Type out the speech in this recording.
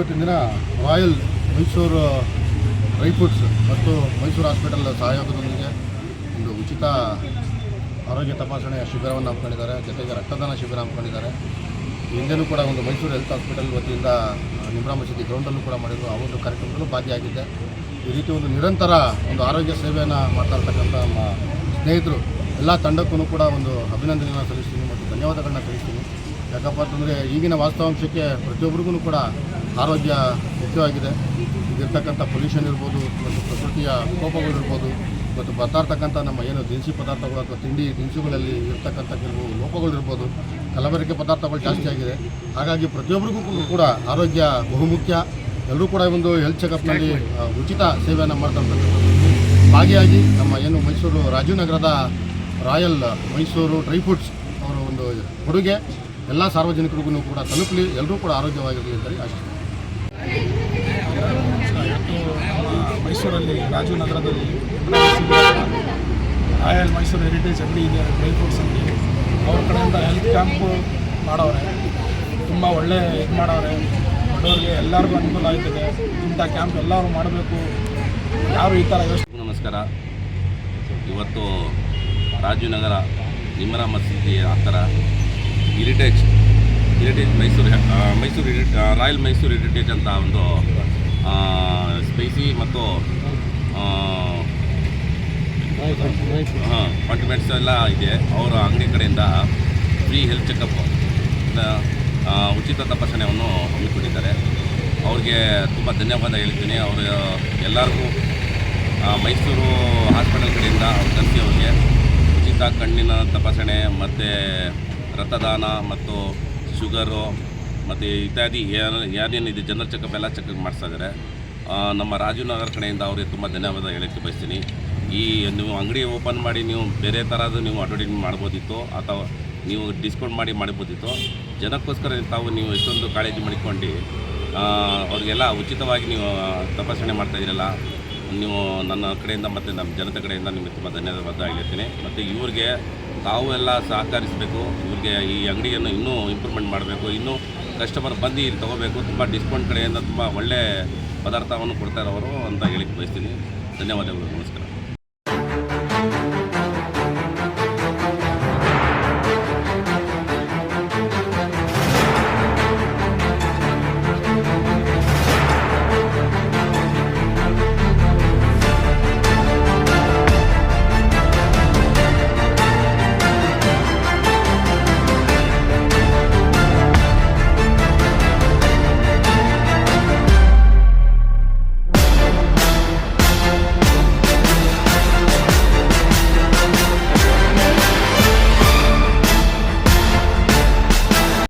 ಇವತ್ತಿನ ದಿನ royal Mysuru dry fruits ಮತ್ತು ಮೈಸೂರು ಹಾಸ್ಪಿಟಲ್ ಸಹಯೋಗದೊಂದಿಗೆ ಒಂದು ಉಚಿತ ಆರೋಗ್ಯ ತಪಾಸಣೆಯ ಶಿಬಿರವನ್ನು ಹಮ್ಮಿಕೊಂಡಿದ್ದಾರೆ. ಜೊತೆಗೆ ರಕ್ತದಾನ ಶಿಬಿರ ಹಮ್ಮಿಕೊಂಡಿದ್ದಾರೆ. ಹಿಂದೆನೂ ಕೂಡ ಒಂದು ಮೈಸೂರು ಹೆಲ್ತ್ ಹಾಸ್ಪಿಟಲ್ ವತಿಯಿಂದ ನಿಮ್ರಾ ಮಸೀದಿ ಗ್ರೌಂಡಲ್ಲೂ ಕೂಡ ಮಾಡಿದ್ರು. ಆ ಒಂದು ಕಾರ್ಯಕ್ರಮದಲ್ಲೂ ಭಾಗಿಯಾಗಿದ್ದೆ. ಈ ರೀತಿ ಒಂದು ನಿರಂತರ ಒಂದು ಆರೋಗ್ಯ ಸೇವೆಯನ್ನು ಮಾಡ್ತಾ ಇರ್ತಕ್ಕಂಥ ನಮ್ಮ ಸ್ನೇಹಿತರು ಎಲ್ಲ ತಂಡಕ್ಕೂ ಕೂಡ ಒಂದು ಅಭಿನಂದನೆಯನ್ನು ಸಲ್ಲಿಸ್ತೀನಿ ಮತ್ತು ಧನ್ಯವಾದಗಳನ್ನ ಸಲ್ಲಿಸ್ತೀನಿ. ಯಾಕಪ್ಪ ಅಂತಂದರೆ ಈಗಿನ ವಾಸ್ತವಾಂಶಕ್ಕೆ ಪ್ರತಿಯೊಬ್ಬರಿಗೂ ಕೂಡ ಆರೋಗ್ಯ ಮುಖ್ಯವಾಗಿದೆ. ಇದಿರ್ತಕ್ಕಂಥ ಪೊಲ್ಯೂಷನ್ ಇರ್ಬೋದು, ಮತ್ತು ಪ್ರಕೃತಿಯ ಕೋಪಗಳಿರ್ಬೋದು, ಮತ್ತು ಬರ್ತಾ ಇರ್ತಕ್ಕಂಥ ನಮ್ಮ ಏನು ದಿನಸಿ ಪದಾರ್ಥಗಳು ಅಥವಾ ತಿಂಡಿ ದಿನಸುಗಳಲ್ಲಿ ಇರ್ತಕ್ಕಂಥ ಕೆಲವು ಲೋಪಗಳಿರ್ಬೋದು, ಕಲಬೆರಕೆ ಪದಾರ್ಥಗಳು ಜಾಸ್ತಿ ಆಗಿದೆ. ಹಾಗಾಗಿ ಪ್ರತಿಯೊಬ್ಬರಿಗೂ ಕೂಡ ಆರೋಗ್ಯ ಬಹುಮುಖ್ಯ. ಎಲ್ಲರೂ ಕೂಡ ಒಂದು ಹೆಲ್ತ್ ಚೆಕಪ್ನಲ್ಲಿ ಉಚಿತ ಸೇವೆಯನ್ನು ಮಾಡ್ತಕ್ಕಂಥದ್ದು ಭಾಗಿಯಾಗಿ ನಮ್ಮ ಏನು ಮೈಸೂರು ರಾಜೀವ್ ನಗರದ ರಾಯಲ್ ಮೈಸೂರು ಡ್ರೈ ಫ್ರೂಟ್ಸ್ ಅವರ ಒಂದು ಕೊಡುಗೆ ಎಲ್ಲ ಸಾರ್ವಜನಿಕರಿಗೂ ಕೂಡ ತಲುಪಲಿ, ಎಲ್ಲರೂ ಕೂಡ ಆರೋಗ್ಯವಾಗಿರಲಿ ಅಂತೇಳಿ ಆಶಿಸ್ತೀನಿ. ಮೈಸೂರಲ್ಲಿ ರಾಜೀವ್ ನಗರದಲ್ಲಿ ರಾಯಲ್ ಮೈಸೂರು ಹೆರಿಟೇಜ್ ಅಂಗಡಿ ಇದೆ, ಡ್ರೈ ಫ್ರೂಟ್ಸ್ ಅಂಗಡಿ. ಅವ್ರ ಕಡೆಯಿಂದ ಹೆಲ್ತ್ ಕ್ಯಾಂಪು ಮಾಡವ್ರೆ, ತುಂಬ ಒಳ್ಳೆ ಇದು ಮಾಡವ್ರೆ. ಬಡವರಿಗೆ ಎಲ್ಲರಿಗೂ ಅನುಕೂಲ ಆಯ್ತದೆ. ಇಂಥ ಕ್ಯಾಂಪ್ ಎಲ್ಲರೂ ಮಾಡಬೇಕು. ಯಾರು ಈ ಥರ ಯೋಚನೆ. ನಮಸ್ಕಾರ. ಇವತ್ತು ರಾಜೀವ್ ನಗರ ನಿಮ್ರಾ ಮಸೀದಿ ಹತ್ತಿರ heritage Mysuru royal Mysuru heritage ಅಂತ ಒಂದು ಸ್ಪೈಸಿ ಮತ್ತು ಕಾಂಟಿಮೆಂಟ್ಸ್ ಎಲ್ಲ ಇದೆ. ಅವರ ಅಂಗಡಿ ಕಡೆಯಿಂದ ಫ್ರೀ ಹೆಲ್ತ್ ಚೆಕಪ್ ಉಚಿತ ತಪಾಸಣೆಯನ್ನು ಹಮ್ಮಿಕೊಂಡಿದ್ದಾರೆ. ಅವ್ರಿಗೆ ತುಂಬ ಧನ್ಯವಾದ ಹೇಳ್ತೀನಿ. ಅವರು ಎಲ್ಲರಿಗೂ ಮೈಸೂರು ಹಾಸ್ಪಿಟಲ್ ಕಡೆಯಿಂದ ಅವ್ರು ಕರೆಸಿ ಅವ್ರಿಗೆ ಉಚಿತ ಕಣ್ಣಿನ ತಪಾಸಣೆ ಮತ್ತು ರಕ್ತದಾನ ಮತ್ತು ಶುಗರು ಮತ್ತು ಇತ್ಯಾದಿ ಏನೇನಿದೆ ಜನರಲ್ ಚೆಕಪ್ ಎಲ್ಲ ಚೆಕಪ್ ಮಾಡಿಸ್ತಾ ಇದ್ದಾರೆ. ನಮ್ಮ ರಾಜೀವ್ ನಗರ ಕಡೆಯಿಂದ ಅವ್ರಿಗೆ ತುಂಬ ಧನ್ಯವಾದ ಹೇಳೋಕ್ಕೆ ಬಯಸ್ತೀನಿ. ಈ ನೀವು ಅಂಗಡಿ ಓಪನ್ ಮಾಡಿ ನೀವು ಬೇರೆ ಥರದ್ದು ನೀವು ಅಡ್ವರ್ಟೈಸ್ಮೆಂಟ್ ಮಾಡ್ಬೋದಿತ್ತು, ಅಥವಾ ನೀವು ಡಿಸ್ಕೌಂಟ್ ಮಾಡಿ ಮಾಡ್ಬೋದಿತ್ತು. ಜನಕ್ಕೋಸ್ಕರ ತಾವು ನೀವು ಎಷ್ಟೊಂದು ಕಾಳಜಿ ಮಾಡಿಕೊಂಡು ಅವ್ರಿಗೆಲ್ಲ ಉಚಿತವಾಗಿ ನೀವು ತಪಾಸಣೆ ಮಾಡ್ತಾಯಿದ್ದೀರಲ್ಲ, ನೀವು ನನ್ನ ಕಡೆಯಿಂದ ಮತ್ತು ನಮ್ಮ ಜನತೆ ಕಡೆಯಿಂದ ನಿಮಗೆ ತುಂಬ ಧನ್ಯವಾದ ಹೇಳ್ತೀನಿ. ಮತ್ತು ಇವ್ರಿಗೆ ತಾವು ಎಲ್ಲ ಸಹಕರಿಸಬೇಕು. ಇವ್ರಿಗೆ ಈ ಅಂಗಡಿಯನ್ನು ಇನ್ನೂ ಇಂಪ್ರೂವ್ಮೆಂಟ್ ಮಾಡಬೇಕು. ಇನ್ನೂ ಕಸ್ಟಮರ್ ಬಂದು ಇಲ್ಲಿ ತೊಗೋಬೇಕು. ತುಂಬ ಡಿಸ್ಕೌಂಟ್ ಕಡೆಯಿಂದ ತುಂಬ ಒಳ್ಳೆಯ ಪದಾರ್ಥವನ್ನು ಕೊಡ್ತಾರೆ ಅವರು ಅಂತ ಹೇಳಿಕ್ಕೆ ಬಯಸ್ತೀನಿ. ಧನ್ಯವಾದಗಳು. ನಮಸ್ಕಾರ.